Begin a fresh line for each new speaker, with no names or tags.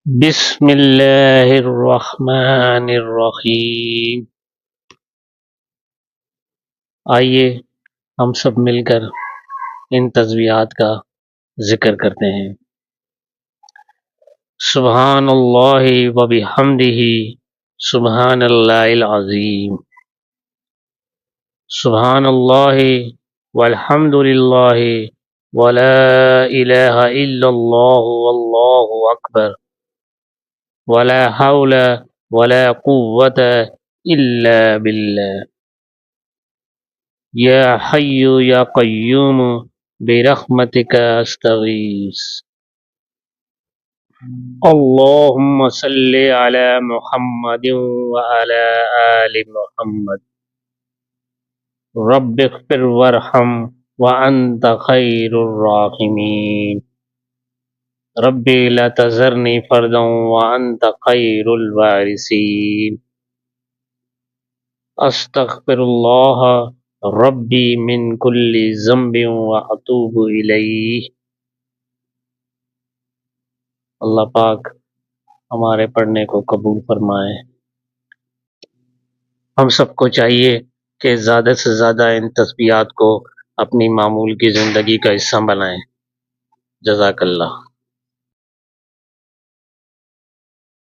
بسم اللہ الرحمن الرحیم۔ آئیے ہم سب مل کر ان تسبیحات کا ذکر کرتے ہیں۔ سبحان اللہ و بحمدہ، سبحان اللہ العظیم، سبحان اللہ والحمد للہ ولا الہ الا اللہ واللہ اکبر ولا حول ولا قوة الا باللہ۔ یا حی یا قیوم برحمتک استغیث۔ اللہم صل علی محمد وعلی آل محمد۔ رب اغفر وارحم وانت خیر الراحمین۔ رب لا تذرنی فردا وانت خیر الوارثین۔ استغفر اللہ ربی من کل ذنب واتوب الیہ۔ اللہ پاک ہمارے پڑھنے کو قبول فرمائے۔ ہم سب کو چاہیے کہ زیادہ سے زیادہ ان تسبیحات کو اپنی معمول کی زندگی کا حصہ بنائیں۔ جزاک اللہ۔